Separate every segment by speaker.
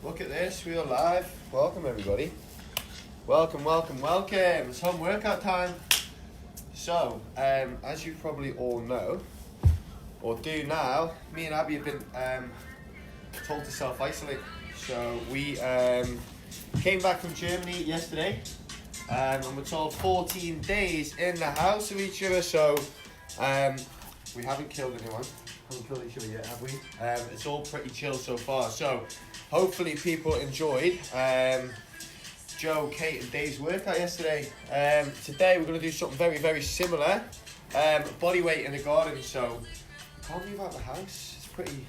Speaker 1: Look at this, we are live. Welcome everybody. Welcome. It's home workout time. So, as you probably all know, or do now, me and Abby have been told to self-isolate. So we came back from Germany yesterday, and we're told 14 days in the house of each other. So we haven't killed anyone. Haven't killed each other yet, have we? It's all pretty chill so far. So hopefully people enjoyed Joe, Kate and Dave's workout yesterday. Today we're going to do something very, very similar. Body weight in the garden. So I can't leave out the house. It's pretty,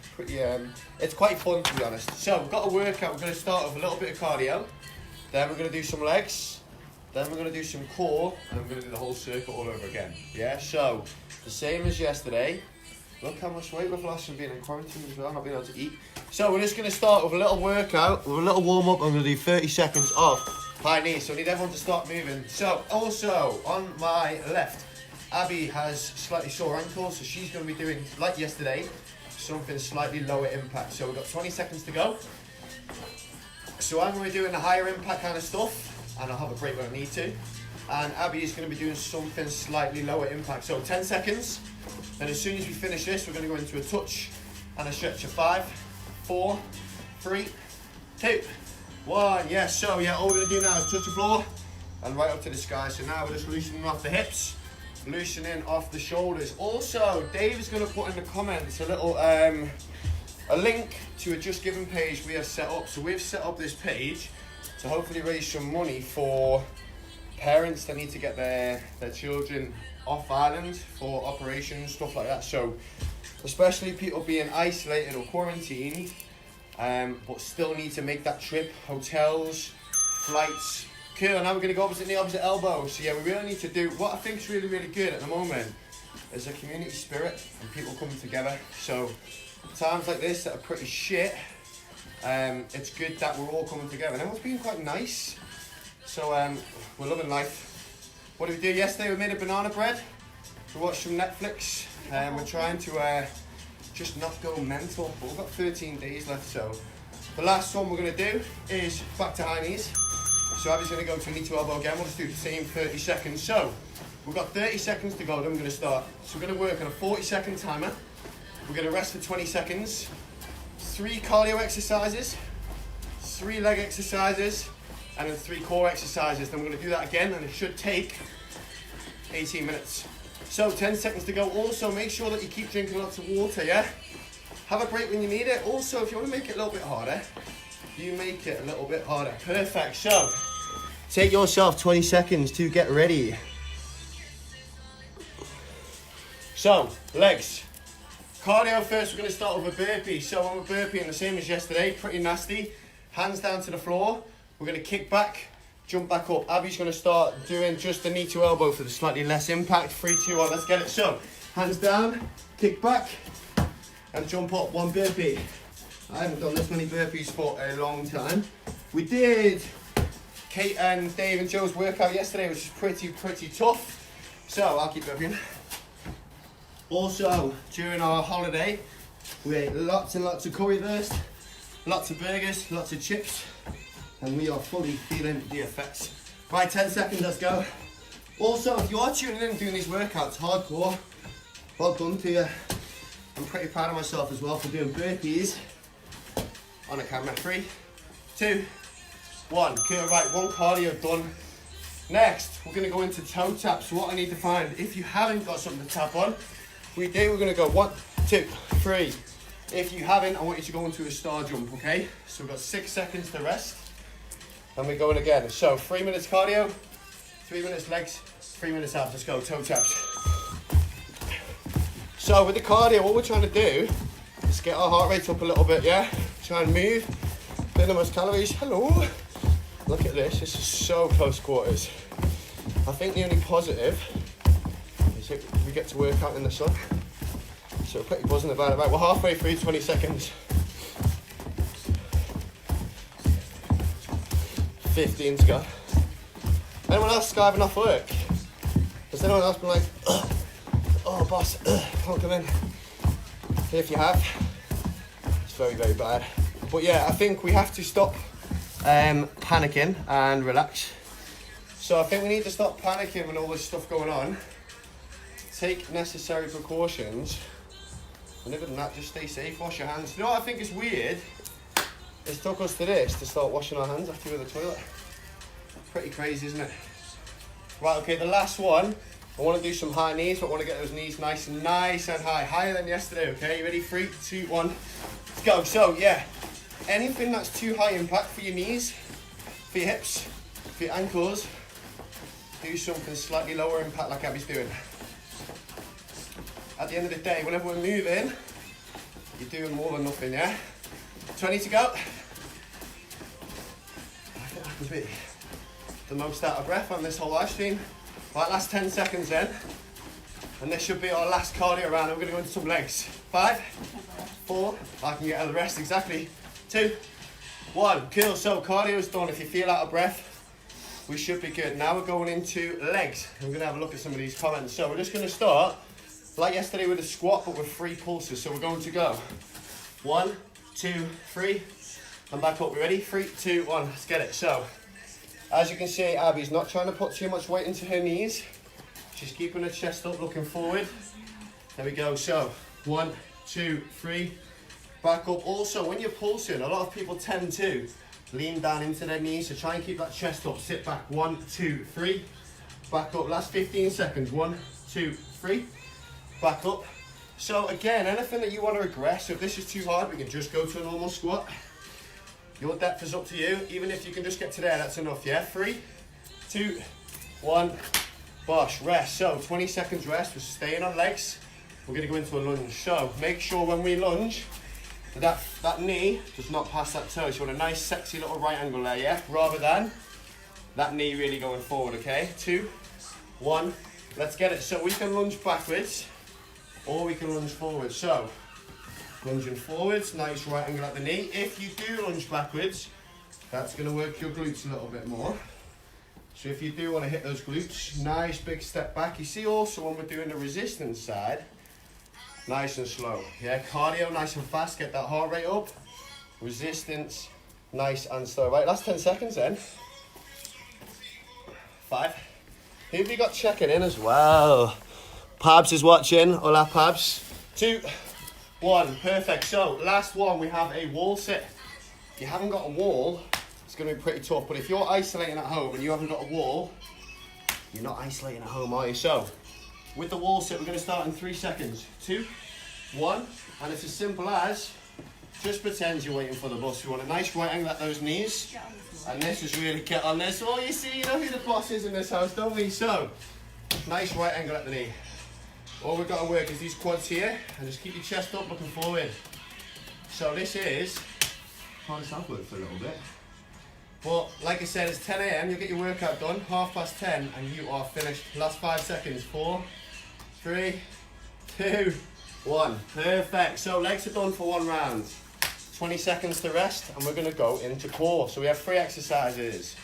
Speaker 1: it's quite fun to be honest. So we've got a workout. We're going to start with a little bit of cardio. Then we're going to do some legs. Then we're going to do some core. And we're going to do the whole circuit all over again. Yeah, so the same as yesterday. Look how much weight we've lost from being in quarantine as well, not being able to eat. So we're just going to start with a little workout, with a little warm up. I'm going to do 30 seconds of high knees. So I need everyone to start moving. So also on my left, Abby has slightly sore ankles, so she's going to be doing, like yesterday, something slightly lower impact. So we've got 20 seconds to go. So I'm going to be doing the higher impact kind of stuff, and I'll have a break when I need to. And Abby is going to be doing something slightly lower impact. So 10 seconds. And as soon as we finish this, we're going to go into a touch and a stretch of 5, 4, 3, 2, 1. Yes, so yeah, all we're going to do now is touch the floor and right up to the sky. So now we're just loosening off the hips, loosening off the shoulders. Also, Dave is going to put in the comments a little a link to a Just Giving page we have set up. So we've set up this page to hopefully raise some money for parents that need to get their children off island for operations, stuff like that. So especially people being isolated or quarantined, but still need to make that trip, hotels, flights. Cool, now we're going to go opposite knee, opposite elbow. So yeah, we really need to do what I think is really, really good at the moment is a community spirit and people coming together. So times like this that are pretty shit, it's good that we're all coming together. And everyone's been quite nice. So we're loving life. What did we do yesterday? We made a banana bread. We watched some Netflix. We're trying to just not go mental. But we've got 13 days left. So the last one we're going to do is back to high knees. So Abby's going to go to knee to elbow again. We'll just do the same 30 seconds. So we've got 30 seconds to go. Then we're going to start. So we're going to work on a 40-second timer. We're going to rest for 20 seconds. 3 cardio exercises. 3 leg exercises. And then 3 core exercises. Then we're going to do that again, and it should take 18 minutes. So 10 seconds to go. Also, make sure that you keep drinking lots of water, yeah? Have a break when you need it. Also, if you want to make it a little bit harder, you make it a little bit harder. Perfect. So, take yourself 20 seconds to get ready. So, legs. Cardio first, we're going to start with a burpee. So, on a burpee, and the same as yesterday, pretty nasty. Hands down to the floor. We're going to kick back, jump back up. Abby's going to start doing just the knee to elbow for the slightly less impact. 3, 2, 1, let's get it. So, hands down, kick back, and jump up. 1 burpee. I haven't done this many burpees for a long time. We did Kate and Dave and Joe's workout yesterday, which is pretty tough. So, I'll keep burping. Also, during our holiday, we ate lots and lots of currywurst, lots of burgers, lots of chips. And we are fully feeling the effects. Right, 10 seconds, let's go. Also, if you are tuning in and doing these workouts hardcore, well done to you. I'm pretty proud of myself as well for doing burpees on a camera. 3, 2, 1. Cool, right, 1 cardio done. Next, we're gonna go into toe taps. So what I need to find, if you haven't got something to tap on, we're gonna go 1, 2, 3. If you haven't, I want you to go into a star jump, okay? So we've got 6 seconds to rest. And we're going again. So 3 minutes cardio, 3 minutes legs, 3 minutes abs. Let's go, toe taps. So with the cardio, what we're trying to do is get our heart rate up a little bit, yeah? Try and move, burn the most calories. Hello. Look at this is so close quarters. I think the only positive is that we get to work out in the sun. So we're pretty buzzing about it. Right, we're halfway through, 20 seconds. 15 to go. Anyone else skiving off work? Has anyone else been like, oh boss, can't come in? If you have, it's very, very bad. But yeah, I think we have to stop panicking and relax. So I think we need to stop panicking with all this stuff going on. Take necessary precautions. And other than that, just stay safe, wash your hands. You know what I think is weird? It took us to this to start washing our hands after we were in the toilet. Pretty crazy, isn't it? Right, okay, the last one. I want to do some high knees, but I want to get those knees nice and high. Higher than yesterday, okay? You ready? 3, 2, 1. Let's go. So, yeah. Anything that's too high impact for your knees, for your hips, for your ankles, do something slightly lower impact like Abby's doing. At the end of the day, whenever we're moving, you're doing more than nothing, yeah? 20 to go. I think I can be the most out of breath on this whole live stream. Right, last 10 seconds then. And this should be our last cardio round. We're going to go into some legs. 5, 4, I can get out of the rest, exactly. 2, 1, cool. So cardio's done. If you feel out of breath, we should be good. Now we're going into legs. We're going to have a look at some of these comments. So we're just going to start, like yesterday with a squat, but with 3 pulses. So we're going to go 1, 2, 3, and back up. We ready? 3, 2, 1, let's get it. So, as you can see, Abby's not trying to put too much weight into her knees. She's keeping her chest up, looking forward. There we go. So, 1, 2, 3, back up. Also, when you're pulsing, a lot of people tend to lean down into their knees. So try and keep that chest up. Sit back. 1, 2, 3, back up. Last 15 seconds. 1, 2, 3, back up. So again, anything that you want to regress, so if this is too hard, we can just go to a normal squat. Your depth is up to you. Even if you can just get to there, that's enough, yeah? 3, 2, 1, bosh, rest. So 20 seconds rest, we're staying on legs. We're gonna go into a lunge. So make sure when we lunge, that knee does not pass that toe. So you want a nice, sexy little right angle there, yeah? Rather than that knee really going forward, okay? 2, 1, let's get it. So we can lunge backwards, or we can lunge forward. So, lunging forwards, nice right angle at the knee. If you do lunge backwards, that's going to work your glutes a little bit more. So if you do want to hit those glutes, nice big step back. You see also when we're doing the resistance side, nice and slow. Yeah, cardio nice and fast, get that heart rate up. Resistance, nice and slow. Right, last 10 seconds then. 5. Who have you got checking in as well? Pabs is watching. Hola, Pabs. 2, 1. Perfect. So, last one, we have a wall sit. If you haven't got a wall, it's going to be pretty tough. But if you're isolating at home and you haven't got a wall, you're not isolating at home, are you? So, with the wall sit, we're going to start in 3 seconds. 2, 1. And it's as simple as, just pretend you're waiting for the bus. We want a nice right angle at those knees. And this is really get on this. Oh, you see, you know who the boss is in this house, don't we? So, nice right angle at the knee. All we've got to work is these quads here, and just keep your chest up, looking forward. So this is, hard as I've worked for a little bit. But like I said, it's 10 AM, you'll get your workout done, 10:30, and you are finished. Last 5 seconds, 4, 3, 2, 1. Perfect. So legs are done for 1 round. 20 seconds to rest, and we're going to go into core. So we have 3 exercises.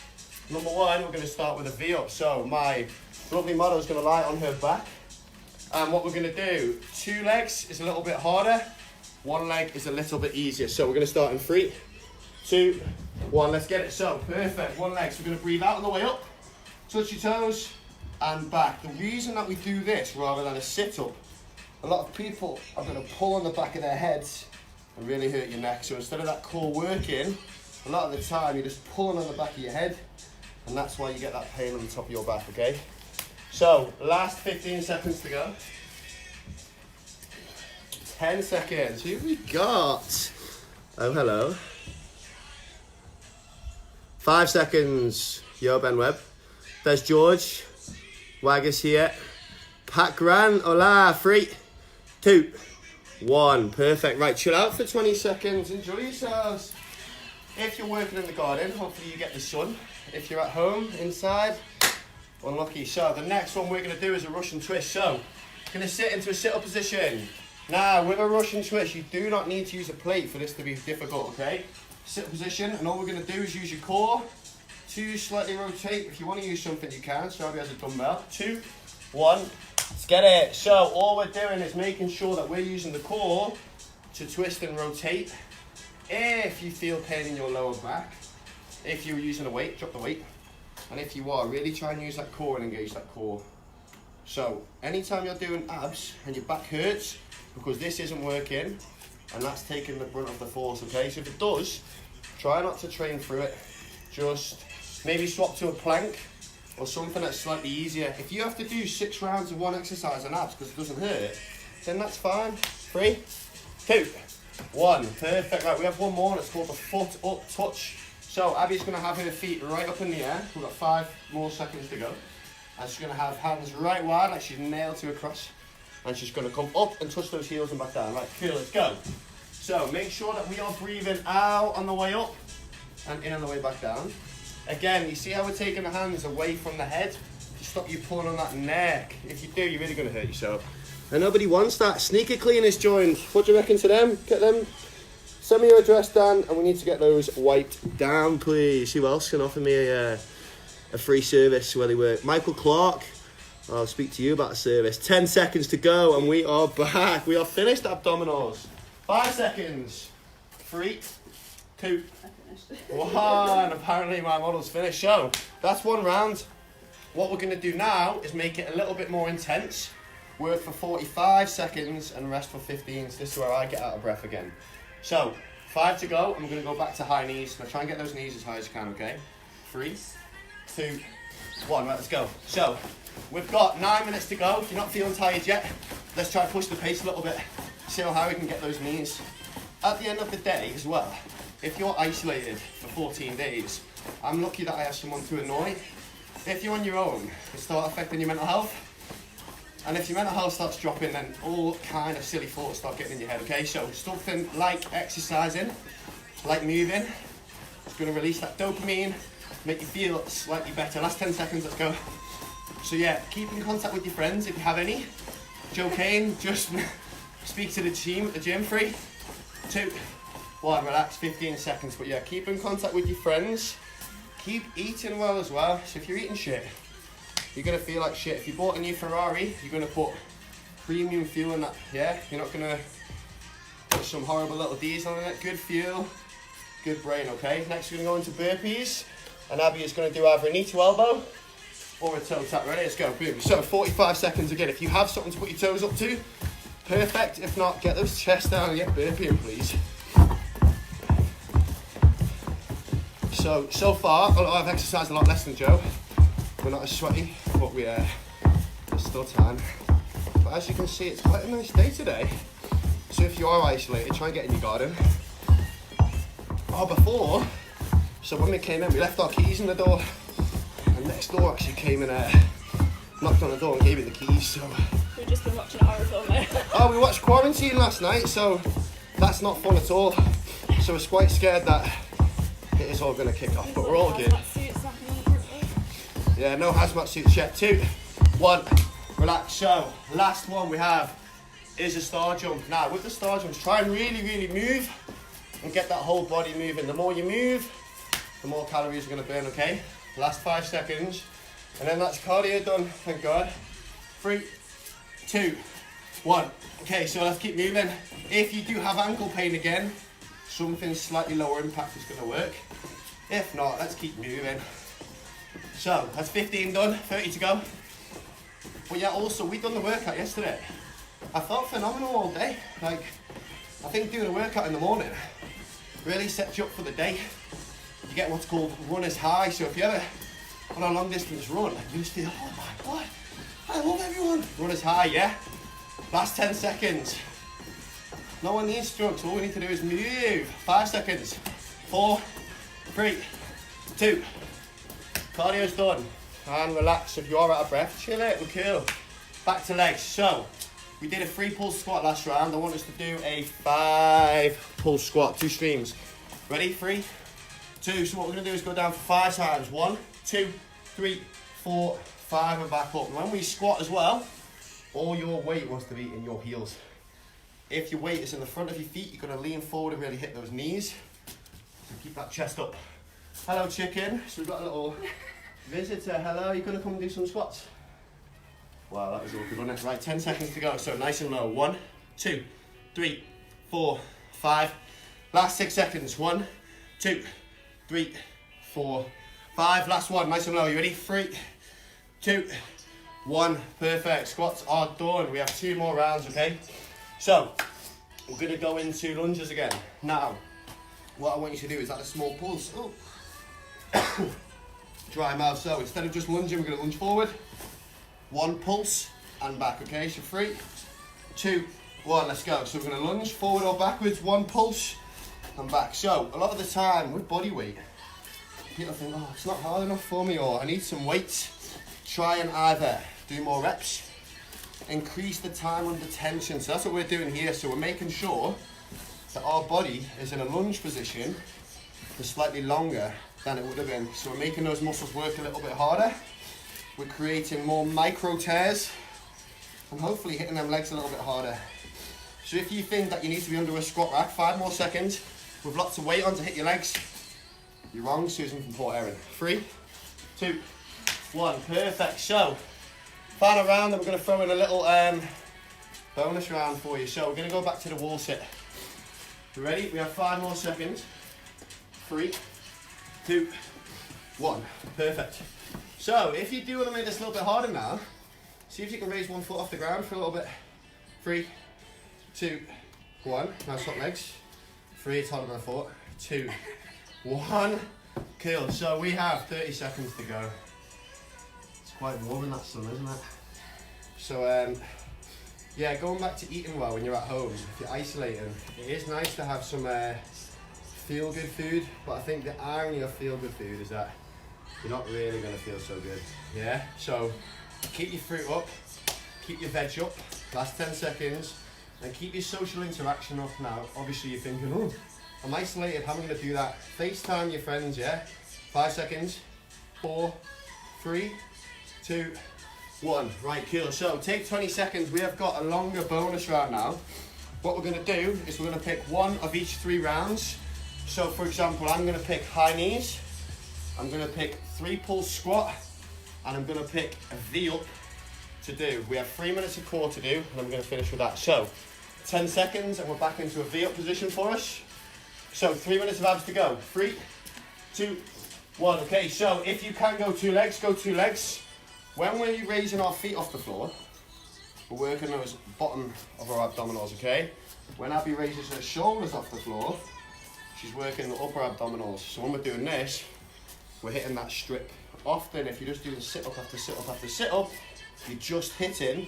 Speaker 1: Number 1, we're going to start with a V-up. So my lovely model is going to lie on her back. And what we're going to do, 2 legs is a little bit harder, 1 leg is a little bit easier. So we're going to start in 3, 2, 1, let's get it. So, perfect, 1 leg. So we're going to breathe out on the way up, touch your toes, and back. The reason that we do this rather than a sit-up, a lot of people are going to pull on the back of their heads and really hurt your neck. So instead of that core working, a lot of the time you're just pulling on the back of your head, and that's why you get that pain on the top of your back, okay? So, last 15 seconds to go. 10 seconds. Who have we got? Oh, hello. 5 seconds. Yo, Ben Webb. There's George. Wagger's here. Pat Grant. Hola. 3, 2, 1. Perfect. Right, chill out for 20 seconds. Enjoy yourselves. If you're working in the garden, hopefully you get the sun. If you're at home, inside, unlucky. So the next one we're going to do is a Russian twist. So, going to sit into a sit-up position. Now, with a Russian twist, you do not need to use a plate for this to be difficult, okay? Sit position, and all we're going to do is use your core to slightly rotate. If you want to use something, you can. So Abby has a dumbbell. 2, 1, let's get it. So all we're doing is making sure that we're using the core to twist and rotate in if you feel pain in your lower back, if you're using a weight, drop the weight. And if you are, really try and use that core and engage that core. So, anytime you're doing abs and your back hurts, because this isn't working, and that's taking the brunt of the force, okay? So if it does, try not to train through it. Just maybe swap to a plank or something that's slightly easier. If you have to do 6 rounds of one exercise on abs because it doesn't hurt, then that's fine. 3, 2, 1. Perfect. Right, we have one more and it's called the foot up touch. So Abby's going to have her feet right up in the air. We've got 5 more seconds to go. And she's going to have hands right wide like she's nailed to a cross. And she's going to come up and touch those heels and back down. Right, cool, let's go. So make sure that we are breathing out on the way up and in on the way back down. Again, you see how we're taking the hands away from the head to stop you pulling on that neck. If you do, you're really going to hurt yourself. And nobody wants that. Sneaker cleaners joined. What do you reckon to them? Get them. Send me your address, Dan, and we need to get those wiped down, please. Who else can offer me a free service where they work? Michael Clark. I'll speak to you about a service. 10 seconds to go, and we are back. We are finished abdominals. 5 seconds. 3, 2, 1. Apparently my model's finished. So that's 1 round. What we're going to do now is make it a little bit more intense. Work for 45 seconds and rest for 15. So this is where I get out of breath again. So 5 to go. I'm going to go back to high knees. Now try and get those knees as high as you can, okay? 3, 2, 1. Right, let's go. So we've got 9 minutes to go. If you're not feeling tired yet, let's try and push the pace a little bit. See how we can get those knees. At the end of the day as well, if you're isolated for 14 days, I'm lucky that I have someone to annoy. If you're on your own, it starts affecting your mental health. And if your mental health starts dropping, then all kind of silly thoughts start getting in your head, okay? So something like exercising, like moving, it's going to release that dopamine, make you feel slightly better. Last 10 seconds, let's go. So yeah, keep in contact with your friends if you have any. Joe Kane, just speak to the team at the gym. 3, 2, 1, relax, 15 seconds. But yeah, keep in contact with your friends. Keep eating well as well. So if you're eating shit, you're going to feel like shit. If you bought a new Ferrari, you're going to put premium fuel in that, yeah? You're not going to put some horrible little diesel in it. Good fuel, good brain, okay? Next we're going to go into burpees. And Abby is going to do either a knee to elbow or a toe tap. Ready? Let's go, boom. So 45 seconds again. If you have something to put your toes up to, perfect. If not, get those chests down and get burpeeing, please. So far, I've exercised a lot less than Joe. We're not as sweaty, but there's still time. But as you can see, it's quite a nice day today. So if you are isolated, try and get in your garden. Before, so when we came in, we left our keys in the door. And next door actually came and knocked on the door and gave me the keys, so...
Speaker 2: We've just been watching a horror film now.
Speaker 1: We watched Quarantine last night, so that's not fun at all. So I was quite scared that it is all going to kick off, but we're all good. Yeah, no hazmat suits yet. 2, 1, relax. So, last one we have is a star jump. Now, with the star jumps, try and really move and get that whole body moving. The more you move, the more calories you're going to burn, okay? Last 5 seconds. And then that's cardio done, thank God. 3, 2, 1. Okay, so let's keep moving. If you do have ankle pain again, something slightly lower impact is going to work. If not, let's keep moving. So, that's 15 done, 30 to go. But yeah, also, we done the workout yesterday. I felt phenomenal all day. Like, I think doing a workout in the morning really sets you up for the day. You get what's called runner's high. So if you ever on a long distance run, you just feel, oh my God, I love everyone. Runner's high, yeah? Last 10 seconds. No one needs drugs, all we need to do is move. 5 seconds. 4, 3, 2. Cardio's done. And relax. If you are out of breath, chill it, we're cool. Back to legs. So, we did a 3 pull squat last round. I want us to do a 5 pull squat, 2 streams. Ready? 3, 2. So what we're going to do is go down for 5 times. 1, 2, 3, 4, 5 and back up. And when we squat as well, all your weight wants to be in your heels. If your weight is in the front of your feet, you're going to lean forward and really hit those knees. So keep that chest up. Hello, chicken. So we've got a little visitor. Hello, you're going to come and do some squats? Wow, that was awkward, wasn't it? Right, 10 seconds to go. So nice and low. 1, 2, 3, 4, 5. Last 6 seconds. 1, 2, 3, 4, 5. Last one, nice and low. You ready? 3, 2, 1. Perfect. Squats are done. We have 2 more rounds, okay? So, we're gonna go into lunges again. Now, what I want you to do is add a small pulse. Oh. Dry mouth. So, instead of just lunging, we're gonna lunge forward. 1 pulse and back, okay? So 3, 2, 1, let's go. So we're gonna lunge forward or backwards, 1 pulse and back. So a lot of the time with body weight, people think, oh, it's not hard enough for me, or I need some weights. Try and either do more reps, increase the time under tension. So that's what we're doing here. So we're making sure that our body is in a lunge position for slightly longer than it would have been. So we're making those muscles work a little bit harder. We're creating more micro tears and hopefully hitting them legs a little bit harder. So if you think that you need to be under a squat rack, 5 more seconds with lots of weight on to hit your legs, you're wrong. Susan from Port Erin. 3, 2, 1. Perfect. So final round, and we're going to throw in a little bonus round for you. So we're going to go back to the wall sit. You ready? We have 5 more seconds. 3, 2, 1. Perfect. So if you do want to make this a little bit harder now, see if you can raise 1 foot off the ground for a little bit. 3, 2, 1. Now swap legs. 3, it's harder than I thought. 2, 1. Cool. So we have 30 seconds to go. It's quite warm in that sun, isn't it? So yeah, going back to eating well when you're at home, if you're isolating, it is nice to have some feel-good food, but I think the irony of feel-good food is that you're not really going to feel so good. Yeah? So keep your fruit up, keep your veg up, last 10 seconds, and keep your social interaction up now. Obviously you're thinking, oh, I'm isolated, how am I going to do that? FaceTime your friends, yeah? 5 seconds, 4, 3, 2, 1. Right, cool. So take 20 seconds. We have got a longer bonus round now. What we're going to do is we're going to pick one of each 3 rounds. So for example, I'm going to pick high knees, I'm going to pick 3 pulse squat, and I'm going to pick a V up to do. We have 3 minutes of core to do, and I'm going to finish with that. So 10 seconds and we're back into a V up position for us. So 3 minutes of abs to go. 3, 2, 1. Okay, so if you can go 2 legs, go 2 legs. When we're raising our feet off the floor, we're working those bottom of our abdominals, okay? When Abby raises her shoulders off the floor, she's working the upper abdominals. So when we're doing this, we're hitting that strip. Often, if you're just doing sit up after sit up after sit up, you're just hitting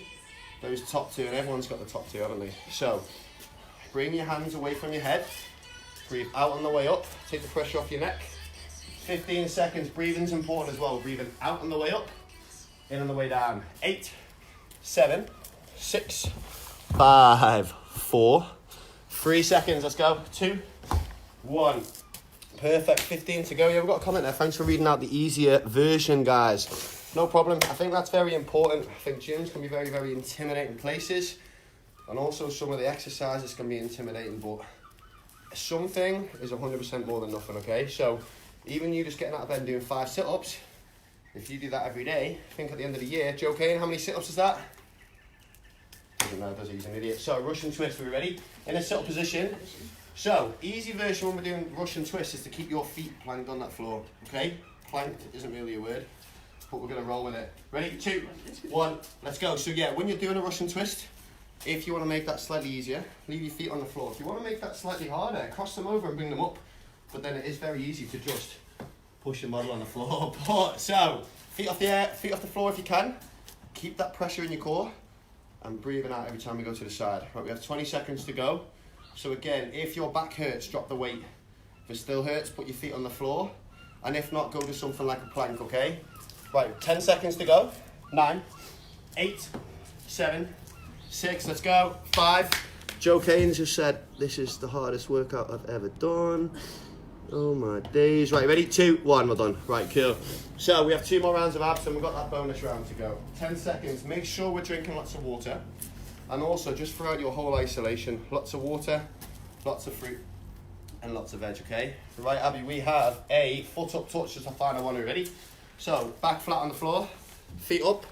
Speaker 1: those top 2, and everyone's got the top 2, haven't they? So, bring your hands away from your head, breathe out on the way up, take the pressure off your neck. 15 seconds, breathing's important as well. Breathing out on the way up, in on the way down. 8, 7, 6, 5, 4, 3 seconds, let's go. 2, 1. Perfect, 15 to go. Yeah, we've got a comment there. Thanks for reading out the easier version, guys. No problem. I think that's very important. I think gyms can be very, very intimidating places. And also some of the exercises can be intimidating, but something is 100% more than nothing, okay? So even you just getting out of bed and doing 5 sit-ups, if you do that every day, I think at the end of the year, Joe Kane, how many sit-ups is that? Doesn't know, does he? He's an idiot. So Russian twist, are we ready? In a sit-up position. So, easy version when we're doing Russian twist is to keep your feet planked on that floor, okay? Planked isn't really a word, but we're going to roll with it. Ready? 2, 1, let's go. So yeah, when you're doing a Russian twist, if you want to make that slightly easier, leave your feet on the floor. If you want to make that slightly harder, cross them over and bring them up. But then it is very easy to just push your model on the floor. So, feet off the air, feet off the floor if you can. Keep that pressure in your core and breathing out every time we go to the side. Right, we have 20 seconds to go. So again, if your back hurts, drop the weight. If it still hurts, put your feet on the floor. And if not, go to something like a plank, okay? Right, 10 seconds to go. 9, 8, 7, 6, let's go. 5. Joe Kane just said, this is the hardest workout I've ever done. Oh my days. Right, ready? 2, 1, we're done. Right, cool. So we have 2 more rounds of abs and we've got that bonus round to go. 10 seconds. Make sure we're drinking lots of water. And also, just throughout your whole isolation, lots of water, lots of fruit, and lots of veg, okay? Right, Abby, we have a foot up touch as our final one. Are you ready? So, back flat on the floor, feet up,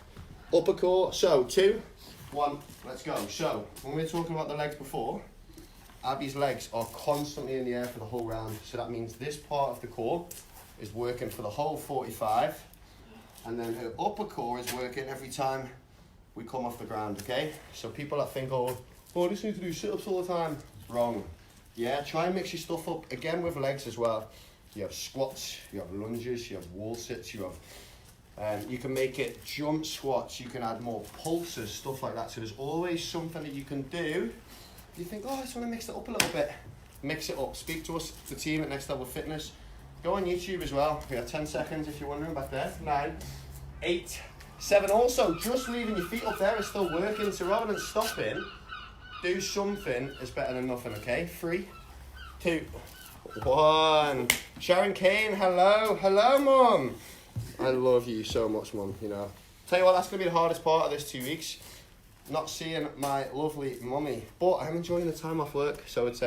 Speaker 1: upper core. So, 2, 1, let's go. So, when we were talking about the legs before, Abby's legs are constantly in the air for the whole round. So that means this part of the core is working for the whole 45. And then her upper core is working every time we come off the ground, okay? So people that think, oh, I just need to do sit-ups all the time. Wrong. Yeah, try and mix your stuff up, again with legs as well. You have squats, you have lunges, you have wall sits, you have, you can make it jump squats, you can add more pulses, stuff like that. So there's always something that you can do. You think, oh, I just want to mix it up a little bit. Mix it up. Speak to us, the team at Next Level Fitness. Go on YouTube as well. We have 10 seconds if you're wondering back there. 9, 8, 7. Also, just leaving your feet up there is still working. So rather than stopping, do something is better than nothing, okay? 3, 2, 1. Sharon Kane, hello. Hello, Mum. I love you so much, Mum, you know. Tell you what, that's going to be the hardest part of this 2 weeks. Not seeing my lovely mummy, but I'm enjoying the time off work, so it's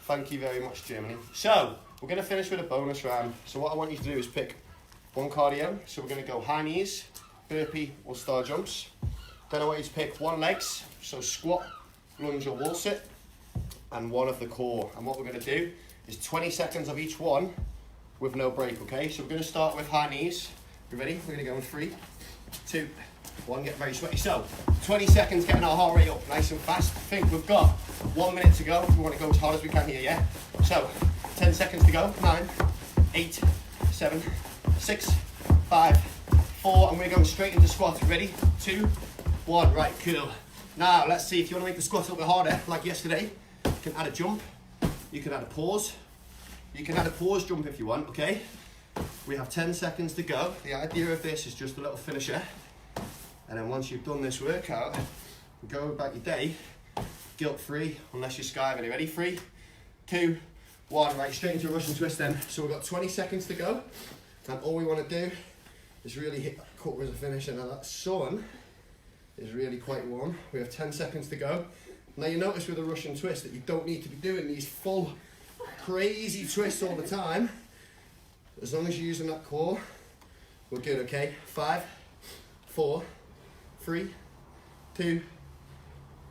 Speaker 1: thank you very much, Germany. So we're going to finish with a bonus round. So what I want you to do is pick one cardio. So we're going to go high knees, burpee or star jumps. Then I want you to pick one legs, so squat, lunge or wall sit, and one of the core. And what we're going to do is 20 seconds of each one with no break, okay? So we're going to start with high knees. You ready? We're going to go in 3, 2, 1, get very sweaty. So 20 seconds getting our heart rate up nice and fast. I think we've got 1 minute to go. We want to go as hard as we can here, yeah? So 10 seconds to go. 9, 8, 7, 6, 5, 4, and we're going straight into squats. Ready? 2, 1. Right, cool. Now let's see if you want to make the squats a little bit harder, like yesterday. You can add a jump. You can add a pause. You can add a pause jump if you want, okay? We have 10 seconds to go. The idea of this is just a little finisher. And then once you've done this workout, go about your day guilt-free, unless you're skiving. You ready? 3, 2, 1. Right, straight into a Russian twist then. So we've got 20 seconds to go. And all we want to do is really hit that quarter as a finish. And now that sun is really quite warm. We have 10 seconds to go. Now you notice with a Russian twist that you don't need to be doing these full crazy twists all the time. As long as you're using that core, we're good, okay? 5, 4, 3, 2,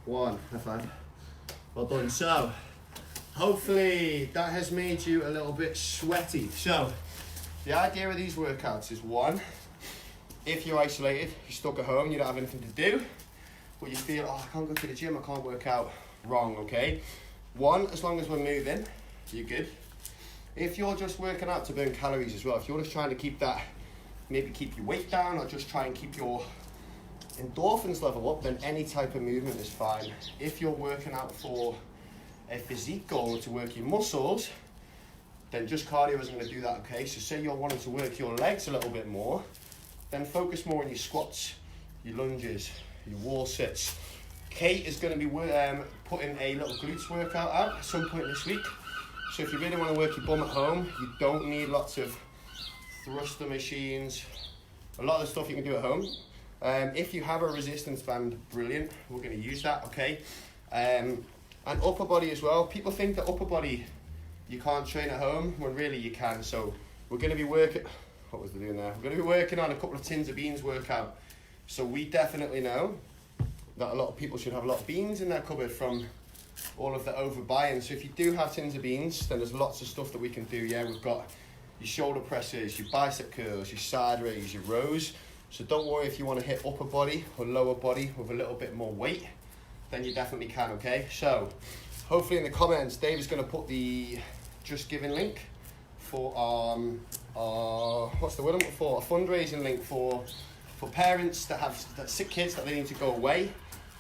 Speaker 1: 1. High five. Well done. So, hopefully that has made you a little bit sweaty. So, the idea of these workouts is 1, if you're isolated, you're stuck at home, you don't have anything to do, but you feel, oh, I can't go to the gym, I can't work out. Wrong, okay? 1, as long as we're moving, you're good. If you're just working out to burn calories as well, if you're just trying to keep that, maybe keep your weight down or just try and keep your endorphins level up, then any type of movement is fine. If you're working out for a physique goal to work your muscles, then just cardio isn't going to do that, okay? So say you're wanting to work your legs a little bit more, then focus more on your squats, your lunges, your wall sits. Kate is going to be putting a little glutes workout out at some point this week. So if you really want to work your bum at home, you don't need lots of thruster machines, a lot of stuff you can do at home. If you have a resistance band, brilliant, we're going to use that, okay? And upper body as well. People think that upper body you can't train at home, when really you can. So we're going to be working, what was I doing there? We're going to be working on a couple of tins of beans workout. So we definitely know that a lot of people should have a lot of beans in their cupboard from all of the overbuying. So if you do have tins of beans, then there's lots of stuff that we can do. Yeah, we've got your shoulder presses, your bicep curls, your side raise, your rows. So don't worry if you want to hit upper body or lower body with a little bit more weight, then you definitely can, okay? So hopefully in the comments, Dave is going to put the Just Giving link for what's the word I'm looking for? A fundraising link for parents that have sick kids that they need to go away.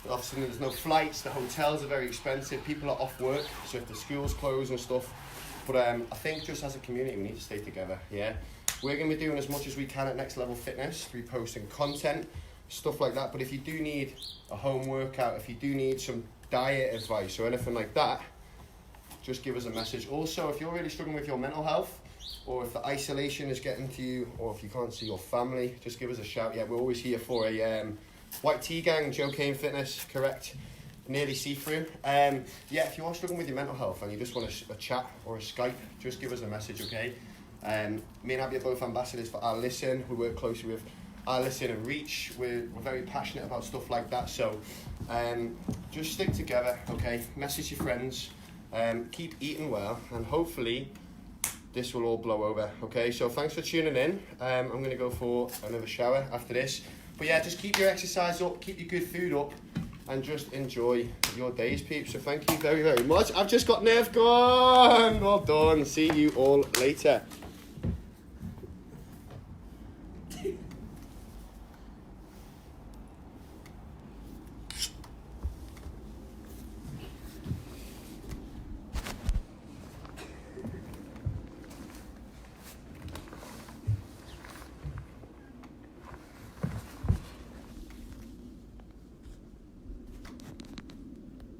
Speaker 1: Obviously there's no flights, the hotels are very expensive, people are off work, so if the schools close and stuff. But I think just as a community we need to stay together, yeah? We're going to be doing as much as we can at Next Level Fitness, reposting content, stuff like that. But if you do need a home workout, if you do need some diet advice or anything like that, just give us a message. Also, if you're really struggling with your mental health, or if the isolation is getting to you, or if you can't see your family, just give us a shout. Yeah, we're always here for a white tea gang, Joe Kane Fitness, correct? Nearly see-through. Yeah, if you are struggling with your mental health and you just want a chat or a Skype, just give us a message, okay? Me and Abby are both ambassadors for Our Listen. We work closely with Our Listen and Reach. We're very passionate about stuff like that. So just stick together, okay? Message your friends, keep eating well, and hopefully this will all blow over, okay? So thanks for tuning in. I'm going to go for another shower after this. But yeah, just keep your exercise up, keep your good food up, and just enjoy your days, peeps. So thank you very, very much. I've just got nerve gone. Well done. See you all later.